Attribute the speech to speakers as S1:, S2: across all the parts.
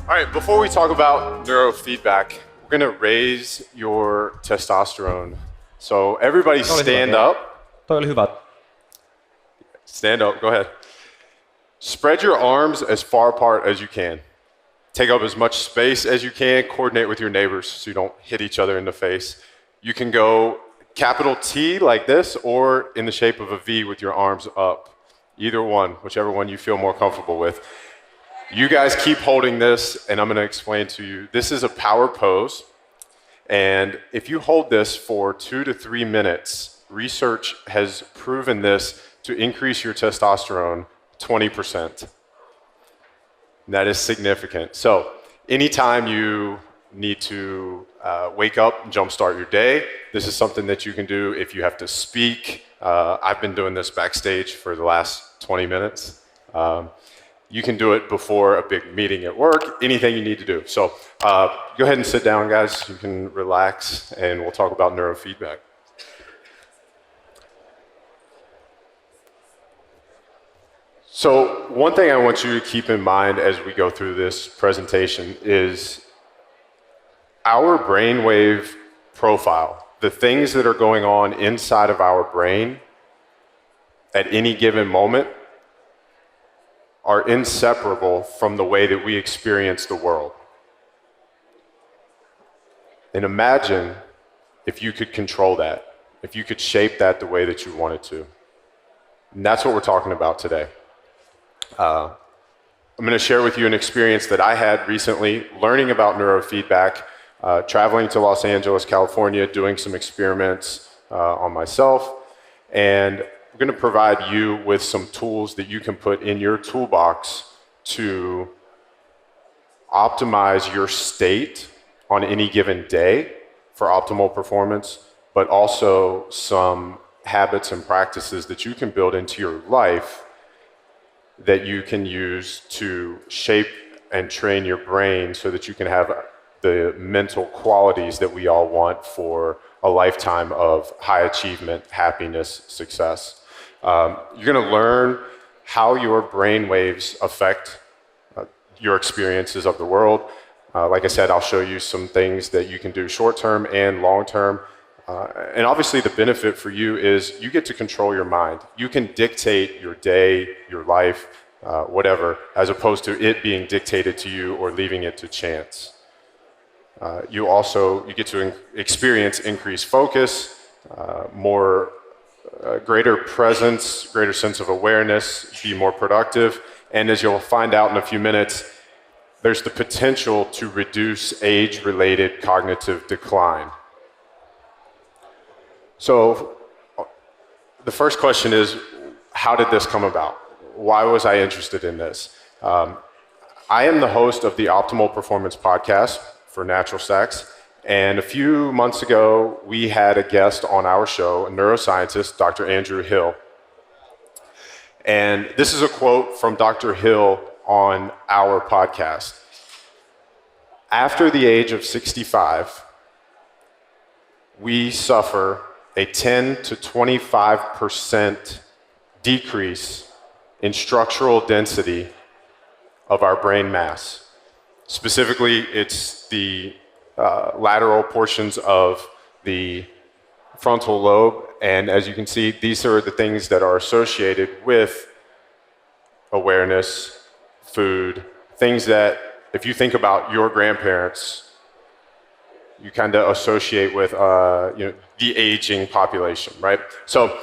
S1: All right, before we talk about neurofeedback, we're gonna raise your testosterone. So everybody stand up.
S2: Toi oli hyvä.
S1: Stand up, go ahead. Spread your arms as far apart as you can. Take up as much space as you can, coordinate with your neighbors so you don't hit each other in the face. You can go capital T like this or in the shape of a V with your arms up. Either one, whichever one you feel more comfortable with. You guys keep holding this, and I'm gonna explain to you. This is a power pose, and if you hold this for 2 to 3 minutes, research has proven this to increase your testosterone 20%. That is significant. So anytime you need to wake up and jumpstart your day, this is something that you can do if you have to speak. I've been doing this backstage for the last 20 minutes. You can do it before a big meeting at work, anything you need to do. So go ahead and sit down, guys. You can relax, and we'll talk about neurofeedback. So one thing I want you to keep in mind as we go through this presentation is our brainwave profile, the things that are going on inside of our brain at any given moment are inseparable from the way that we experience the world. And imagine if you could control that, if you could shape that the way that you wanted to. And that's what we're talking about today. I'm going to share with you an experience that I had recently learning about neurofeedback, traveling to Los Angeles, California, doing some experiments on myself, and we're going to provide you with some tools that you can put in your toolbox to optimize your state on any given day for optimal performance, but also some habits and practices that you can build into your life that you can use to shape and train your brain so that you can have the mental qualities that we all want for a lifetime of high achievement, happiness, success. You're going to learn how your brain waves affect your experiences of the world. Like I said, I'll show you some things that you can do short-term and long-term. And obviously the benefit for you is you get to control your mind. You can dictate your day, your life, whatever, as opposed to it being dictated to you or leaving it to chance. You get to experience increased focus, greater presence, greater sense of awareness, be more productive, and as you'll find out in a few minutes, there's the potential to reduce age-related cognitive decline. So the first question is, how did this come about? Why was I interested in this? I am the host of the Optimal Performance Podcast for Natural Sex. And a few months ago, we had a guest on our show, a neuroscientist, Dr. Andrew Hill. And this is a quote from Dr. Hill on our podcast. After the age of 65, we suffer a 10 to 25% decrease in structural density of our brain mass. Specifically, it's the lateral portions of the frontal lobe, and as you can see, these are the things that are associated with awareness, food, things that, if you think about your grandparents, you kind of associate with the aging population, right? So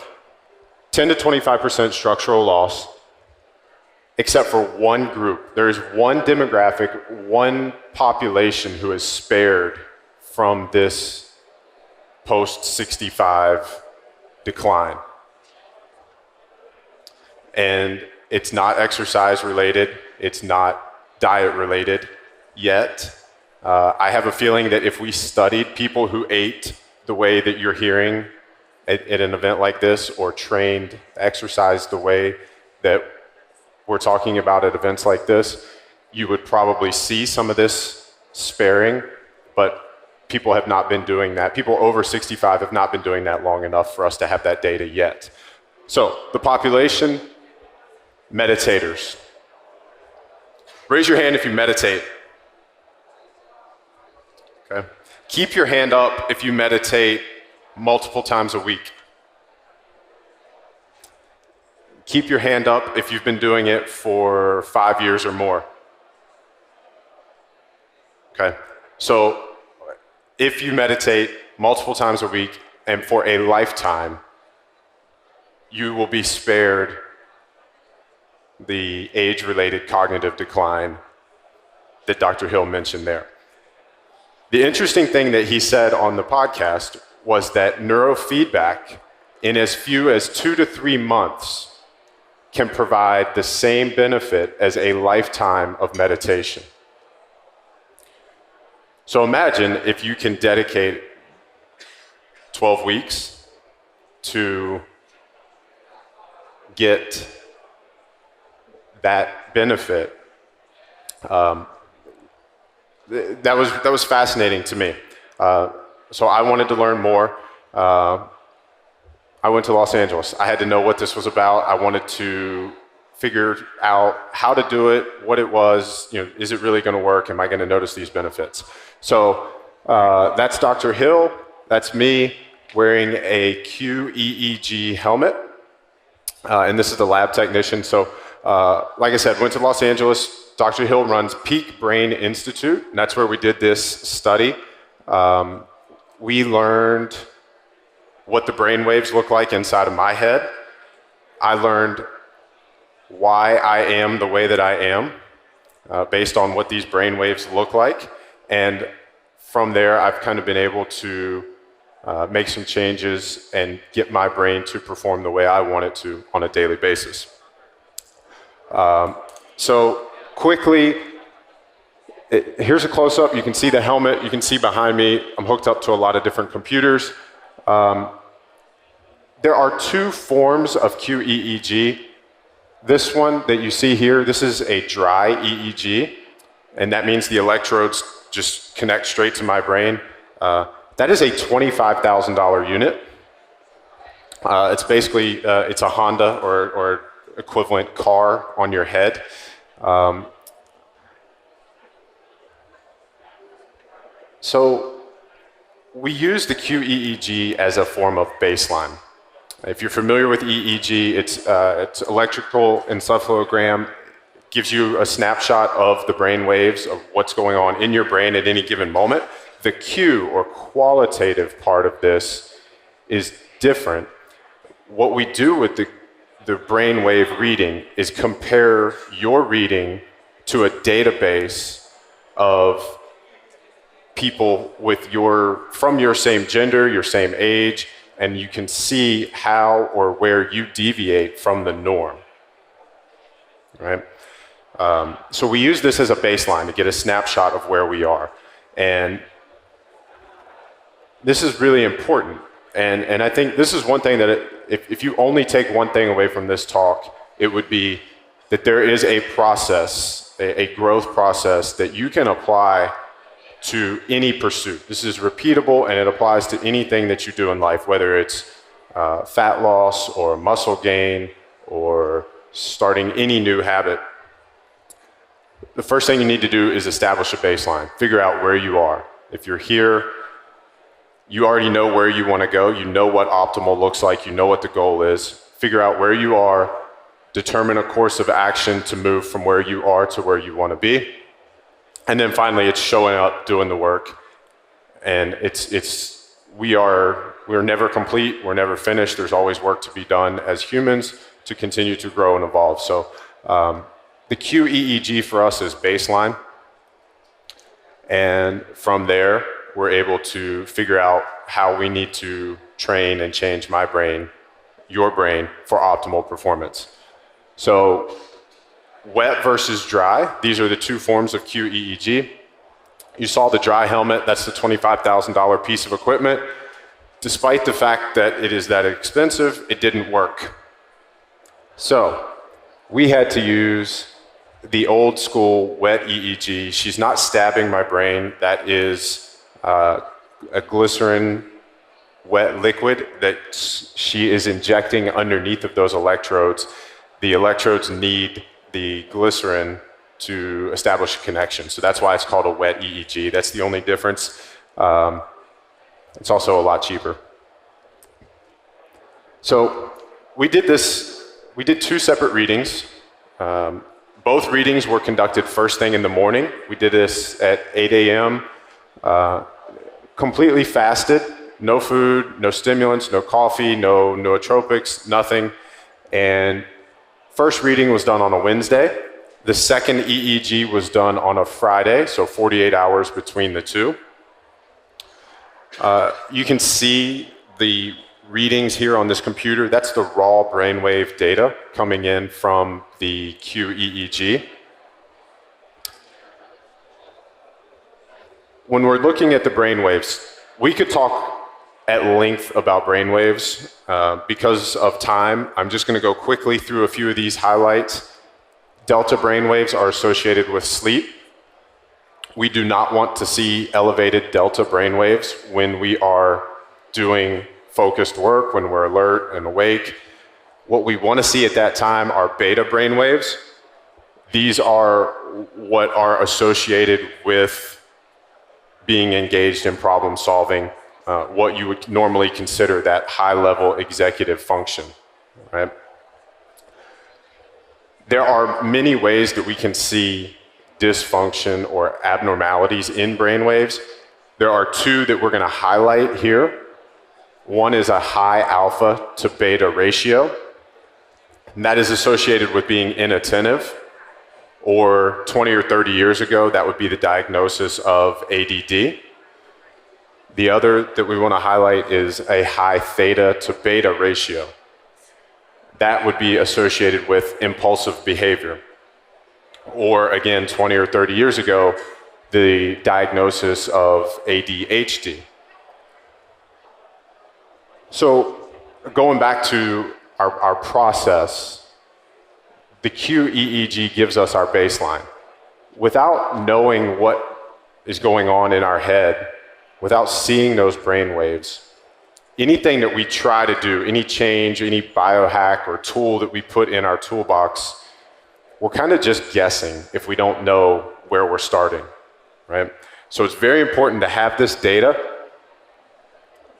S1: 10 to 25% structural loss, except for one group. There is one demographic, one population who is spared from this post-65 decline. And it's not exercise related, it's not diet related yet. I have a feeling that if we studied people who ate the way that you're hearing at an event like this, or trained, exercised the way that we're talking about at events like this, you would probably see some of this sparing, but people have not been doing that. People over 65 have not been doing that long enough for us to have that data yet. So the population, meditators. Raise your hand if you meditate. Okay? Keep your hand up if you meditate multiple times a week. Keep your hand up if you've been doing it for 5 years or more. Okay? So if you meditate multiple times a week and for a lifetime, you will be spared the age-related cognitive decline that Dr. Hill mentioned there. The interesting thing that he said on the podcast was that neurofeedback in as few as 2 to 3 months can provide the same benefit as a lifetime of meditation. So imagine if you can dedicate 12 weeks to get that benefit. That was fascinating to me. So I wanted to learn more. I went to Los Angeles. I had to know what this was about. I wanted to figure out how to do it, what it was, is it really going to work? Am I going to notice these benefits? So that's Dr. Hill. That's me wearing a QEEG helmet. And this is the lab technician. So like I said, went to Los Angeles. Dr. Hill runs Peak Brain Institute, and that's where we did this study. We learned what the brain waves look like inside of my head. I learned why I am the way that I am based on what these brain waves look like. And from there, I've kind of been able to make some changes and get my brain to perform the way I want it to on a daily basis. So quickly, here's a close-up. You can see the helmet. You can see behind me, I'm hooked up to a lot of different computers. There are 2 forms of QEEG. This one that you see here, this is a dry EEG, and that means the electrodes just connect straight to my brain. That is a $25,000 unit. It's basically, it's a Honda or equivalent car on your head. So we use the QEEG as a form of baseline. If you're familiar with EEG, it's electrical encephalogram. Gives you a snapshot of the brain waves of what's going on in your brain at any given moment. The Q, or qualitative part of this, is different. What we do with the brain wave reading is compare your reading to a database of people from your same gender, your same age, and you can see how or where you deviate from the norm, right? So we use this as a baseline to get a snapshot of where we are. And this is really important. And I think this is one thing that if you only take one thing away from this talk, it would be that there is a process, a growth process that you can apply to any pursuit. This is repeatable, and it applies to anything that you do in life, whether it's fat loss or muscle gain or starting any new habit. The first thing you need to do is establish a baseline. Figure out where you are. If you're here, you already know where you want to go. You know what optimal looks like. You know what the goal is. Figure out where you are. Determine a course of action to move from where you are to where you want to be. And then finally, it's showing up, doing the work. And we're never complete. We're never finished. There's always work to be done as humans to continue to grow and evolve. So the QEEG for us is baseline. And from there, we're able to figure out how we need to train and change my brain, your brain, for optimal performance. So wet versus dry, these are the 2 forms of QEEG. You saw the dry helmet, that's the $25,000 piece of equipment. Despite the fact that it is that expensive, it didn't work. So we had to use the old school wet EEG. She's not stabbing my brain. That is a glycerin wet liquid that she is injecting underneath of those electrodes. The electrodes need the glycerin to establish a connection. So that's why it's called a wet EEG. That's the only difference. It's also a lot cheaper. So we did 2 separate readings. Both readings were conducted first thing in the morning. We did this at 8 a.m., completely fasted, no food, no stimulants, no coffee, no nootropics, nothing. And first reading was done on a Wednesday. The second EEG was done on a Friday, so 48 hours between the two. You can see the readings here on this computer. That's the raw brainwave data coming in from the QEEG. When we're looking at the brainwaves, we could talk at length about brainwaves. Because of time, I'm just going to go quickly through a few of these highlights. Delta brainwaves are associated with sleep. We do not want to see elevated delta brainwaves when we are doing focused work, when we're alert and awake. What we want to see at that time are beta brainwaves. These are what are associated with being engaged in problem solving, what you would normally consider that high-level executive function, right? There are many ways that we can see dysfunction or abnormalities in brainwaves. There are 2 that we're going to highlight here. One is a high alpha to beta ratio, and that is associated with being inattentive, or 20 or 30 years ago, that would be the diagnosis of ADD. The other that we want to highlight is a high theta to beta ratio. That would be associated with impulsive behavior. Or again, 20 or 30 years ago, the diagnosis of ADHD. So going back to our process, the QEEG gives us our baseline. Without knowing what is going on in our head, without seeing those brain waves, anything that we try to do, any change, any biohack or tool that we put in our toolbox, we're kind of just guessing if we don't know where we're starting, right? So it's very important to have this data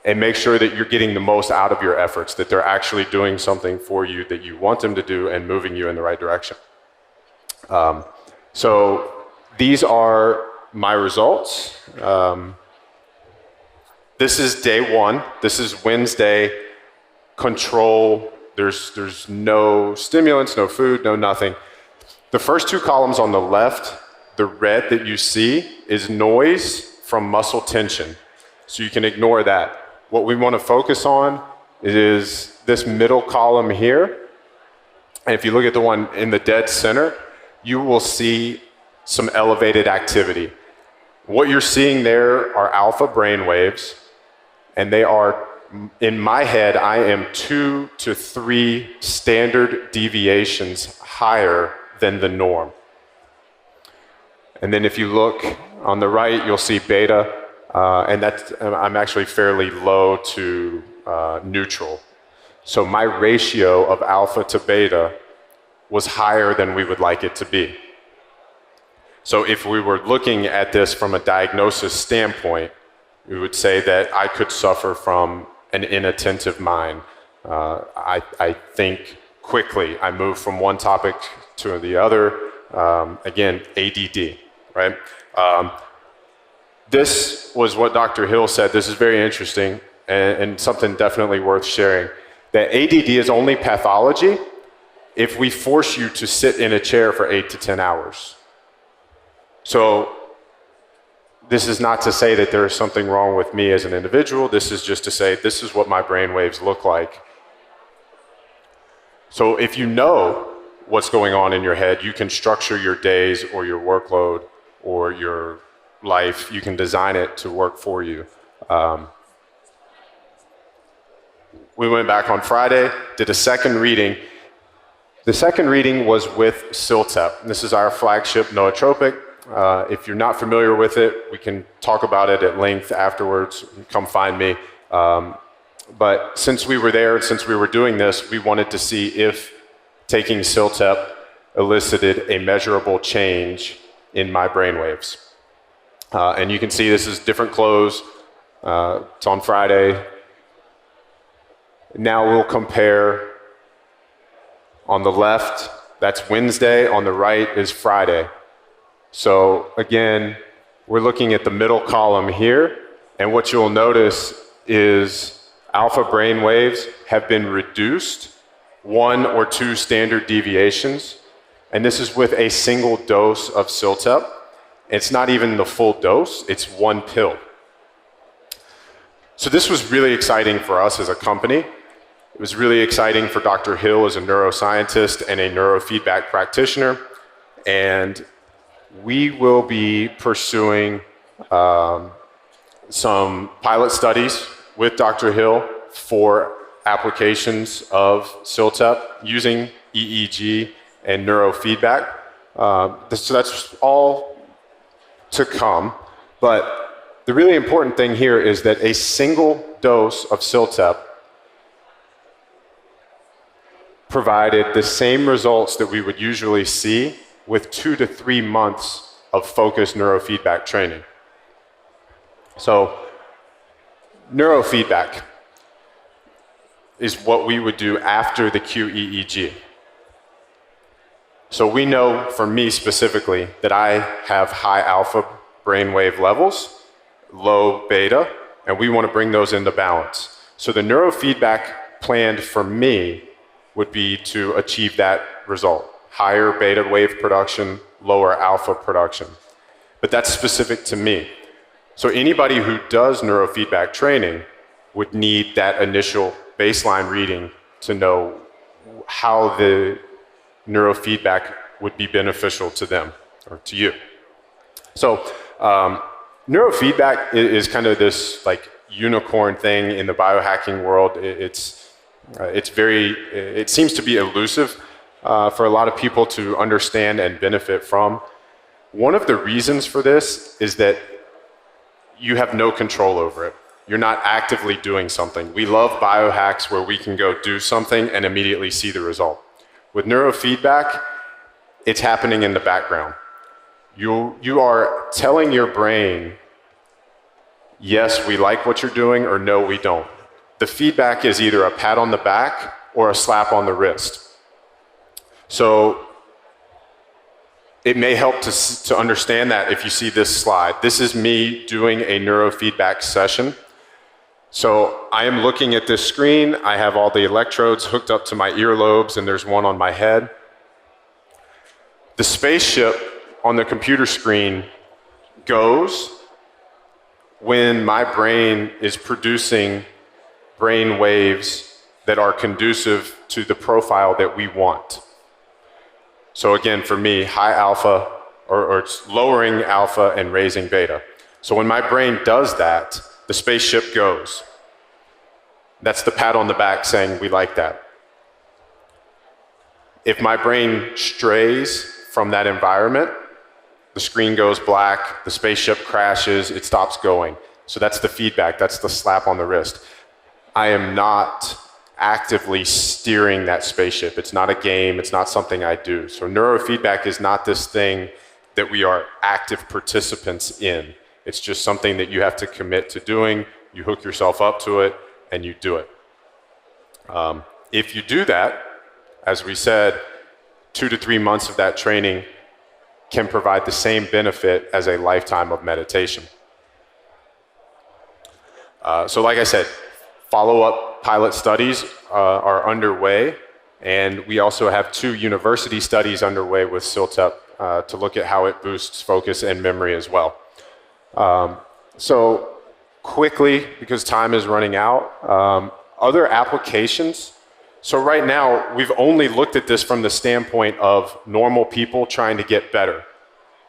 S1: and make sure that you're getting the most out of your efforts, that they're actually doing something for you that you want them to do and moving you in the right direction. So these are my results. This is day 1. This is Wednesday. Control. There's no stimulants, no food, no nothing. The first 2 columns on the left, the red that you see is noise from muscle tension. So you can ignore that. What we want to focus on is this middle column here. And if you look at the one in the dead center, you will see some elevated activity. What you're seeing there are alpha brain waves, and they are, in my head, I am 2 to 3 standard deviations higher than the norm. And then if you look on the right, you'll see beta, and I'm actually fairly low to neutral. So my ratio of alpha to beta was higher than we would like it to be. So if we were looking at this from a diagnosis standpoint, we would say that I could suffer from an inattentive mind. I think quickly. I move from one topic to the other. Again, ADD, right? This was what Dr. Hill said. This is very interesting and something definitely worth sharing. That ADD is only pathology if we force you to sit in a chair for 8 to 10 hours. So this is not to say that there is something wrong with me as an individual. This is just to say this is what my brain waves look like. So if you know what's going on in your head, you can structure your days or your workload or your life. You can design it to work for you. We went back on Friday, did a second reading. The second reading was with Ciltep. This is our flagship nootropic. If you're not familiar with it, we can talk about it at length afterwards. Come find me. But since we were there, since we were doing this, we wanted to see if taking Ciltep elicited a measurable change in my brainwaves. And you can see this is different clothes. It's on Friday. Now we'll compare on the left, that's Wednesday, on the right is Friday. So again, we're looking at the middle column here, and what you'll notice is alpha brain waves have been reduced 1 or 2 standard deviations, and this is with a single dose of CILTEP. It's not even the full dose, it's 1 pill. So this was really exciting for us as a company. It was really exciting for Dr. Hill as a neuroscientist and a neurofeedback practitioner, and we will be pursuing some pilot studies with Dr. Hill for applications of CILTEP using EEG and neurofeedback. So that's all to come, but the really important thing here is that a single dose of CILTEP provided the same results that we would usually see with 2 to 3 months of focused neurofeedback training. So neurofeedback is what we would do after the QEEG. So we know, for me specifically, that I have high alpha brainwave levels, low beta, and we want to bring those into balance. So the neurofeedback planned for me would be to achieve that result. Higher beta wave production, lower alpha production. But that's specific to me. So anybody who does neurofeedback training would need that initial baseline reading to know how the neurofeedback would be beneficial to them or to you. So neurofeedback is kind of this like unicorn thing in the biohacking world. It seems to be elusive for a lot of people to understand and benefit from. One of the reasons for this is that you have no control over it. You're not actively doing something. We love biohacks where we can go do something and immediately see the result. With neurofeedback, it's happening in the background. You are telling your brain, yes, we like what you're doing, or no, we don't. The feedback is either a pat on the back or a slap on the wrist. So it may help to understand that if you see this slide. This is me doing a neurofeedback session. So I am looking at this screen. I have all the electrodes hooked up to my earlobes, and there's one on my head. The spaceship on the computer screen goes when my brain is producing brain waves that are conducive to the profile that we want. So again, for me, high alpha, or it's lowering alpha and raising beta. So when my brain does that, the spaceship goes. That's the pat on the back saying we like that. If my brain strays from that environment, the screen goes black, the spaceship crashes, it stops going. So that's the feedback, that's the slap on the wrist. I am not actively steering that spaceship. It's not a game, it's not something I do. So neurofeedback is not this thing that we are active participants in. It's just something that you have to commit to doing, you hook yourself up to it, and you do it. If you do that, as we said, 2 to 3 months of that training can provide the same benefit as a lifetime of meditation. So like I said, follow-up pilot studies are underway, and we also have 2 university studies underway with CILTEP to look at how it boosts focus and memory as well. So quickly, because time is running out, other applications. So right now, we've only looked at this from the standpoint of normal people trying to get better,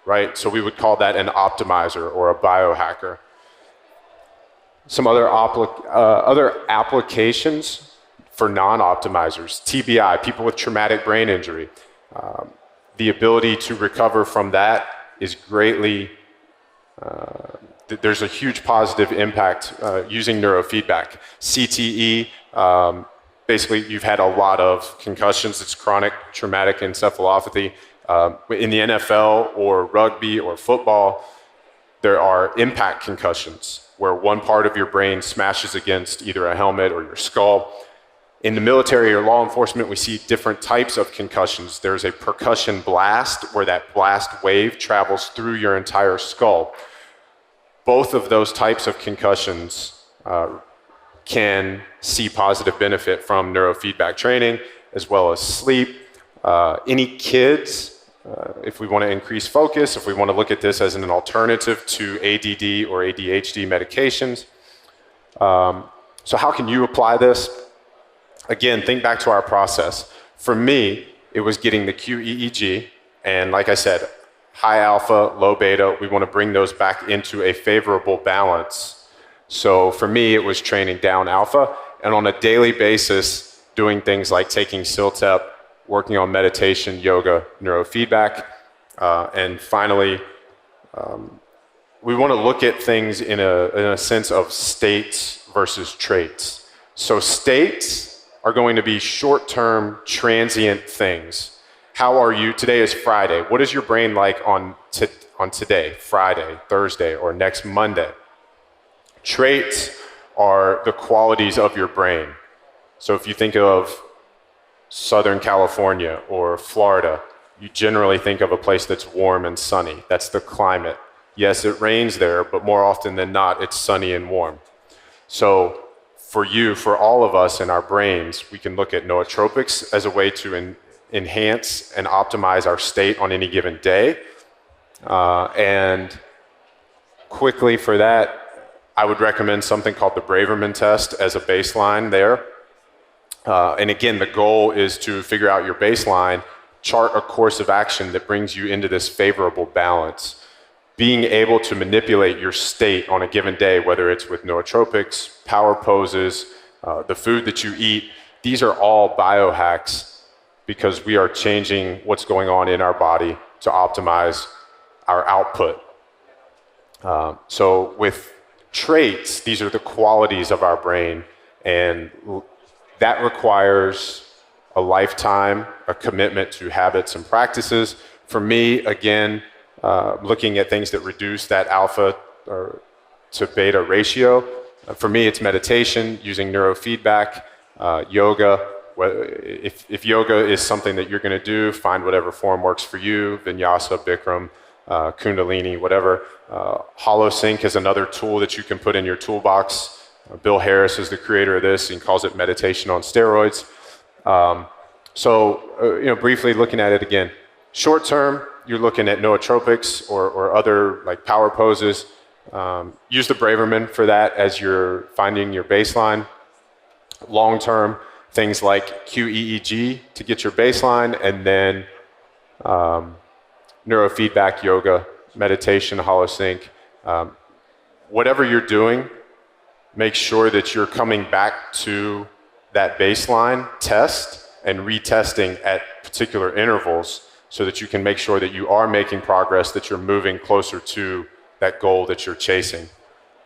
S1: right? So we would call that an optimizer or a biohacker. Some other applications for non-optimizers, TBI, people with traumatic brain injury. The ability to recover from that is greatly, there's a huge positive impact using neurofeedback. CTE, basically you've had a lot of concussions, it's chronic traumatic encephalopathy. In the NFL or rugby or football, There are impact concussions, where one part of your brain smashes against either a helmet or your skull. In the military or law enforcement, we see different types of concussions. There's a percussion blast, where that blast wave travels through your entire skull. Both of those types of concussions can see positive benefit from neurofeedback training, as well as sleep. Any kids, if we want to increase focus, if we want to look at this as an alternative to ADD or ADHD medications. So how can you apply this? Again, think back to our process. For me, it was getting the QEEG, and like I said, high alpha, low beta, we want to bring those back into a favorable balance. So for me, it was training down alpha, and on a daily basis, doing things like taking CILTEP, working on meditation, yoga, neurofeedback, and finally, we want to look at things in a sense of states versus traits. So states are going to be short-term, transient things. How are you? Today is Friday. What is your brain like on today, Friday, Thursday, or next Monday? Traits are the qualities of your brain. So if you think of Southern California or Florida, you generally think of a place that's warm and sunny. That's the climate. Yes, it rains there, but more often than not, it's sunny and warm. So for you, for all of us in our brains, we can look at nootropics as a way to enhance and optimize our state on any given day. And quickly for that, I would recommend something called the Braverman test as a baseline there. And again, the goal is to figure out your baseline, chart a course of action that brings you into this favorable balance. Being able to manipulate your state on a given day, whether it's with nootropics, power poses, the food that you eat, these are all biohacks because we are changing what's going on in our body to optimize our output. So with traits, these are the qualities of our brain, and that requires a lifetime, a commitment to habits and practices. For me, again, looking at things that reduce that alpha to beta ratio. For me, it's meditation, using neurofeedback, yoga. If yoga is something that you're going to do, find whatever form works for you, vinyasa, Bikram, Kundalini, whatever. HoloSync is another tool that you can put in your toolbox. Bill Harris is the creator of this, and calls it meditation on steroids. Briefly looking at it again, short term, you're looking at nootropics or other like power poses. Use the Braverman for that as you're finding your baseline. Long term, things like QEEG to get your baseline, and then neurofeedback, yoga, meditation, HoloSync. Whatever you're doing, make sure that you're coming back to that baseline test and retesting at particular intervals so that you can make sure that you are making progress, that you're moving closer to that goal that you're chasing.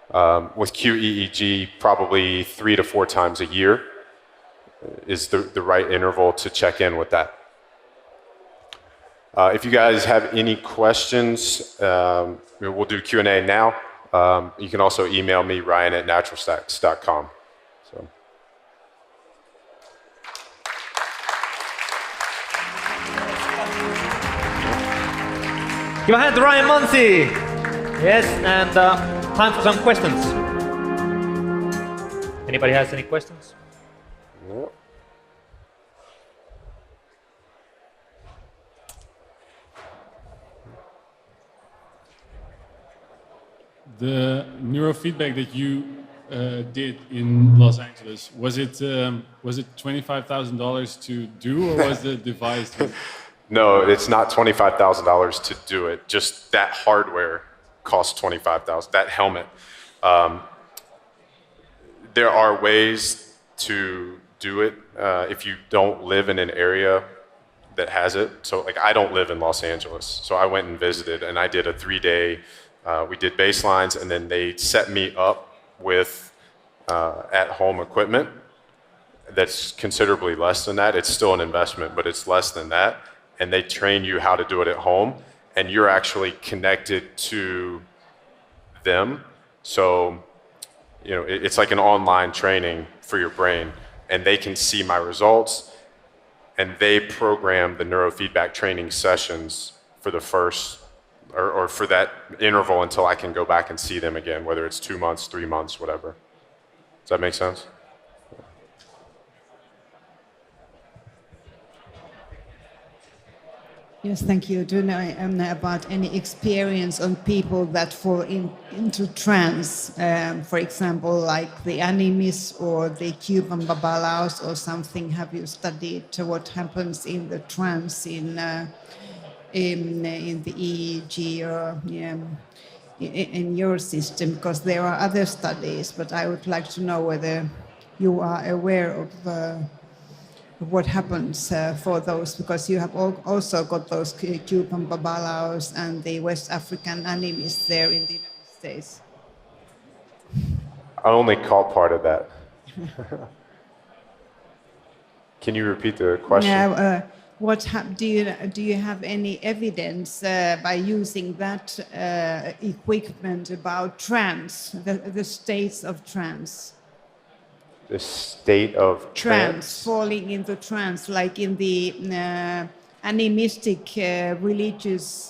S1: With QEEG, probably 3 to 4 times a year is the right interval to check in with that. If you guys have any questions, we'll do Q&A now. You can also email me, ryan@naturalstacks.com. So.
S2: Give a hand to Ryan Munsey. Yes, and time for some questions. Anybody has any questions?
S1: No.
S3: The neurofeedback that you did in Los Angeles, was it $25,000 to do, or was the device?
S1: No, it's not $25,000 to do it. Just that hardware costs $25,000. That helmet. There are ways to do it if you don't live in an area that has it. So, like, I don't live in Los Angeles, so I went and visited, and I did a 3-day. We did baselines, and then they set me up with at-home equipment that's considerably less than that. It's still an investment, but it's less than that. And they train you how to do it at home, and you're actually connected to them. So, it's like an online training for your brain, and they can see my results, and they program the neurofeedback training sessions for the first, or for that interval until I can go back and see them again, whether it's 2 months, 3 months, whatever. Does that make sense?
S4: Yes, thank you. Do you know about any experience on people that fall into trance? For example, like the Animis or the Cuban Babalaos or something. Have you studied what happens in the trance in the EEG or in your system? Because there are other studies, but I would like to know whether you are aware of what happens for those, because you have also got those Cuban Babalaos and the West African Animis there in the United States.
S1: I only caught part of that. Can you repeat the question?
S4: Now, do you have any evidence by using that equipment about trance, the states of trance?
S1: The state of trance?
S4: Falling into trance, like in the animistic religious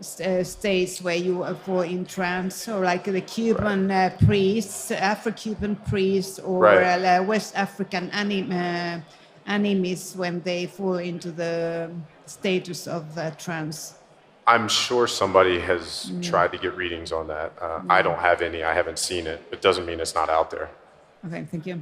S4: states where you fall in trance, or like the Cuban priests, Afro-Cuban priests, or West African animis when they fall into the status of trance.
S1: I'm sure somebody has tried to get readings on that. I don't have any. I haven't seen it. It doesn't mean it's not out there.
S4: Okay, thank you.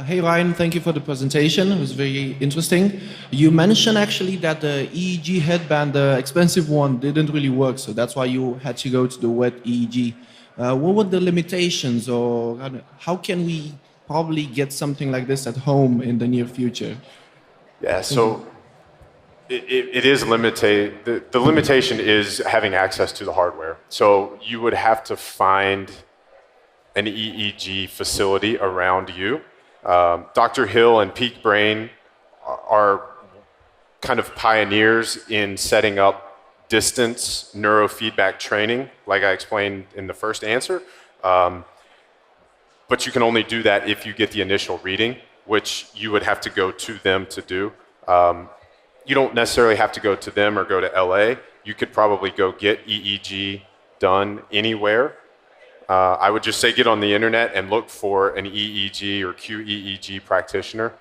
S5: Hey Ryan, thank you for the presentation. It was very interesting. You mentioned actually that the EEG headband, the expensive one, didn't really work, so that's why you had to go to the wet EEG. What were the limitations, or how can we probably get something like this at home in the near future?
S1: Yeah, so it is limited. The limitation is having access to the hardware. So you would have to find an EEG facility around you. Dr. Hill and Peak Brain are kind of pioneers in setting up distance neurofeedback training, like I explained in the first answer. But you can only do that if you get the initial reading, which you would have to go to them to do. You don't necessarily have to go to them or go to LA. You could probably go get EEG done anywhere. I would just say get on the internet and look for an EEG or QEEG practitioner.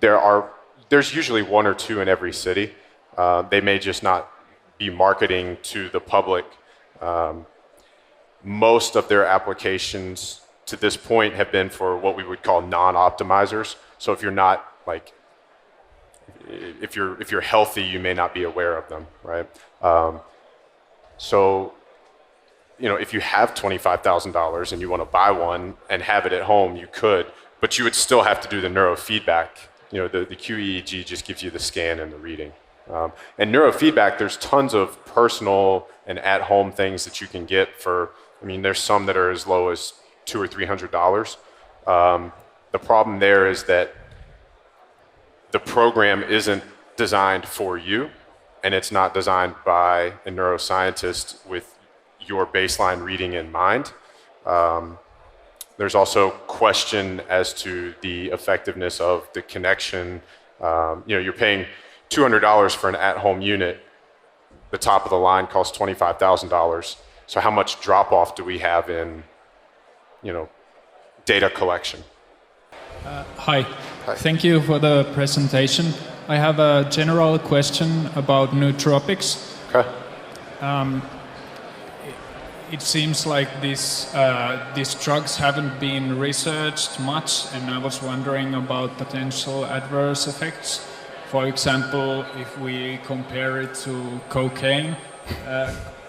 S1: There's usually one or two in every city. They may just not be marketing to the public. Most of their applications to this point have been for what we would call non-optimizers. So if you're not like, if you're healthy, you may not be aware of them, right? So, if you have $25,000 and you want to buy one and have it at home, you could, but you would still have to do the neurofeedback. The QEEG just gives you the scan and the reading. And neurofeedback, there's tons of personal and at-home things that you can get for, there's some that are as low as $200 or $300. The problem there is that the program isn't designed for you, and it's not designed by a neuroscientist with your baseline reading in mind. There's also question as to the effectiveness of the connection. You're paying $200 for an at-home unit. The top of the line costs $25,000. So how much drop-off do we have in, data collection?
S6: Hi. Thank you for the presentation. I have a general question about nootropics.
S1: Okay.
S6: It seems like these drugs haven't been researched much, and I was wondering about potential adverse effects. For example, if we compare it to cocaine,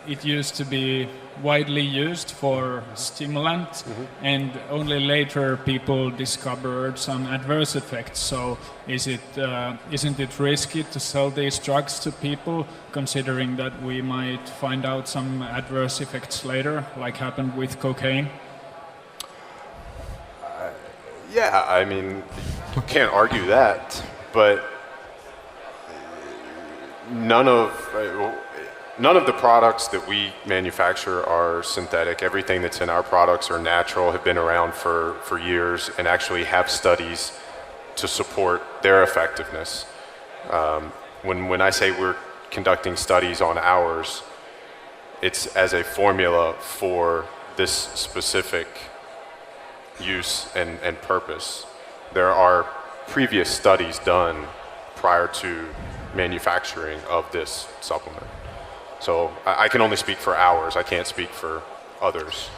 S6: it used to be widely used for stimulant, and only later people discovered some adverse effects. So isn't it risky to sell these drugs to people, considering that we might find out some adverse effects later, like happened with cocaine?
S1: Yeah, I mean, you can't argue that, but none of the products that we manufacture are synthetic. Everything that's in our products are natural, have been around for years, and actually have studies to support their effectiveness. When I say we're conducting studies on ours, it's as a formula for this specific use and purpose. There are previous studies done prior to manufacturing of this supplement. So I can only speak for ours. I can't speak for others.